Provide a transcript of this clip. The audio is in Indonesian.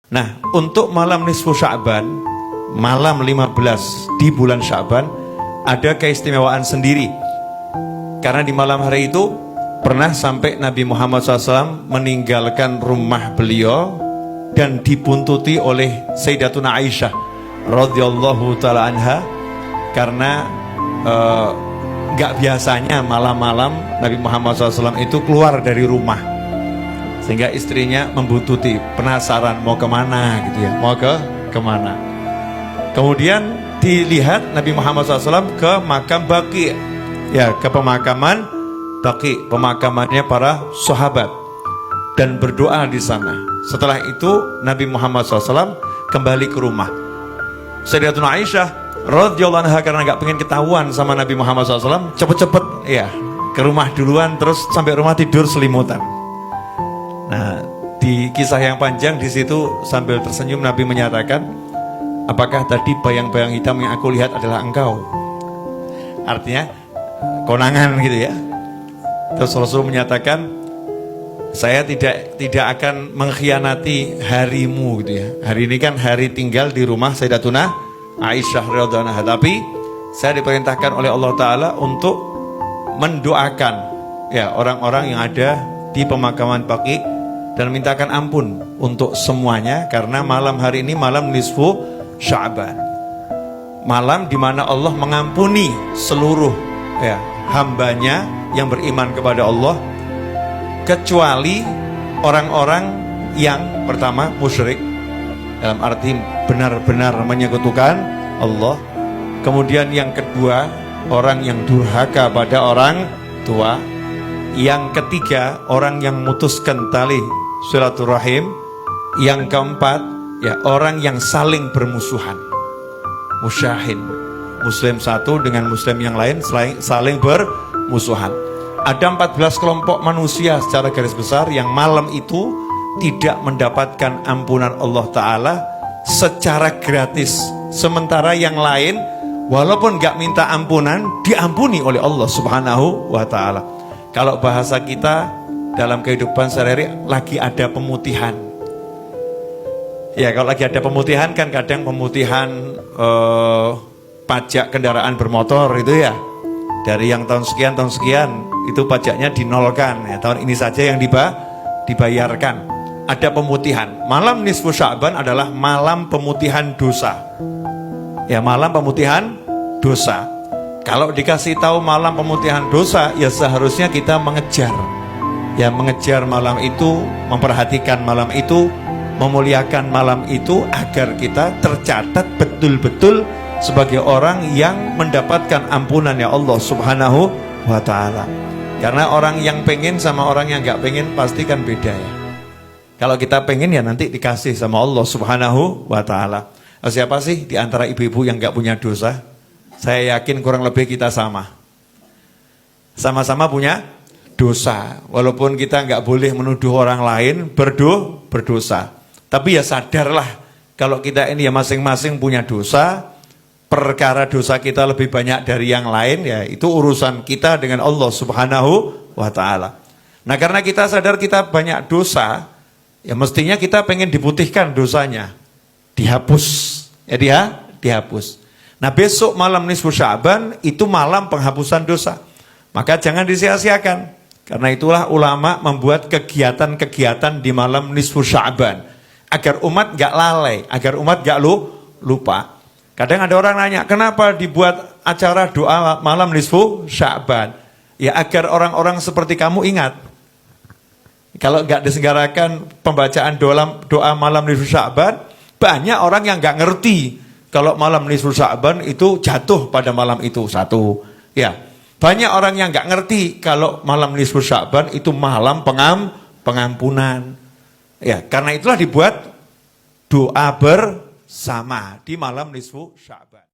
Nah, untuk malam nisfu Sya'ban, malam 15 di bulan Sya'ban, ada keistimewaan sendiri. Karena di malam hari itu pernah sampai Nabi Muhammad SAW meninggalkan rumah beliau dan dibuntuti oleh Sayyidatuna Aisyah radhiyallahu ta'ala anha, karena gak biasanya malam-malam Nabi Muhammad SAW itu keluar dari rumah, sehingga istrinya membuntuti, penasaran mau kemana gitu ya, mau kemana. Kemudian dilihat Nabi Muhammad SAW ke makam Baqi, ya, ke pemakaman Baqi, pemakamannya para sahabat, dan berdoa di sana. Setelah itu Nabi Muhammad SAW kembali ke rumah. Sayyidatuna Aisyah radhiyallahu anha karena gak pengen ketahuan sama Nabi Muhammad SAW, cepet-cepet ya ke rumah duluan, terus sampai rumah tidur selimutan. Nah, di kisah yang panjang di situ sambil tersenyum Nabi menyatakan, apakah tadi bayang-bayang hitam yang aku lihat adalah engkau? Artinya konangan gitu ya. Terus Rasul menyatakan, saya tidak akan mengkhianati harimu gitu ya. Hari ini kan hari tinggal di rumah Sayyidatuna Aisyah radhiyallahu anha, tapi saya diperintahkan oleh Allah Ta'ala untuk mendoakan ya orang-orang yang ada di pemakaman Baqi dan mintakan ampun untuk semuanya, karena malam hari ini malam nisfu Sya'ban, malam di mana Allah mengampuni seluruh ya hambanya yang beriman kepada Allah, kecuali orang-orang yang pertama musyrik, dalam arti benar-benar menyekutukan Allah. Kemudian yang kedua, orang yang durhaka pada orang tua. Yang ketiga, orang yang memutuskan tali silaturahim. Yang keempat, ya, orang yang saling bermusuhan, musyahin, muslim satu dengan muslim yang lain saling bermusuhan. Ada 14 kelompok manusia secara garis besar yang malam itu tidak mendapatkan ampunan Allah Ta'ala secara gratis, sementara yang lain walaupun gak minta ampunan diampuni oleh Allah Subhanahu wa Ta'ala. Kalau bahasa kita dalam kehidupan sehari-hari, lagi ada pemutihan. Ya, kalau lagi ada pemutihan kan kadang pemutihan pajak kendaraan bermotor itu ya, dari yang tahun sekian itu pajaknya dinolkan ya, tahun ini saja yang dibayarkan. Ada pemutihan. Malam nisfu Sya'ban adalah malam pemutihan dosa. Ya, malam pemutihan dosa. Kalau dikasih tahu malam pemutihan dosa, ya seharusnya kita mengejar. Ya, mengejar malam itu, memperhatikan malam itu, memuliakan malam itu, agar kita tercatat betul-betul sebagai orang yang mendapatkan ampunan ya Allah Subhanahu wa Ta'ala. Karena orang yang pengen sama orang yang gak pengen pasti kan beda ya. Kalau kita pengen ya nanti dikasih sama Allah Subhanahu wa Ta'ala. Siapa sih di antara ibu-ibu yang gak punya dosa? Saya yakin kurang lebih kita sama. Sama-sama punya dosa. Walaupun kita gak boleh menuduh orang lain berdosa. Tapi ya sadarlah, kalau kita ini ya masing-masing punya dosa, perkara dosa kita lebih banyak dari yang lain, ya itu urusan kita dengan Allah Subhanahu wa Ta'ala. Nah, karena kita sadar kita banyak dosa, ya mestinya kita pengen diputihkan dosanya, dihapus, ya dihapus. Nah, besok malam nisfu Sya'ban itu malam penghapusan dosa, maka jangan disia-siakan. Karena itulah ulama membuat kegiatan-kegiatan di malam nisfu Sya'ban, agar umat gak lalai, agar umat gak lupa. Kadang ada orang nanya, kenapa dibuat acara doa malam nisfu Sya'ban? Ya, agar orang-orang seperti kamu ingat. Kalau nggak diselenggarakan pembacaan doa malam nisfu Sya'ban, banyak orang yang nggak ngerti kalau malam nisfu Sya'ban itu jatuh pada malam itu. Satu, ya, banyak orang yang nggak ngerti kalau malam nisfu Sya'ban itu malam pengampunan. Ya, karena itulah dibuat doa bersama di malam nisfu Sya'ban.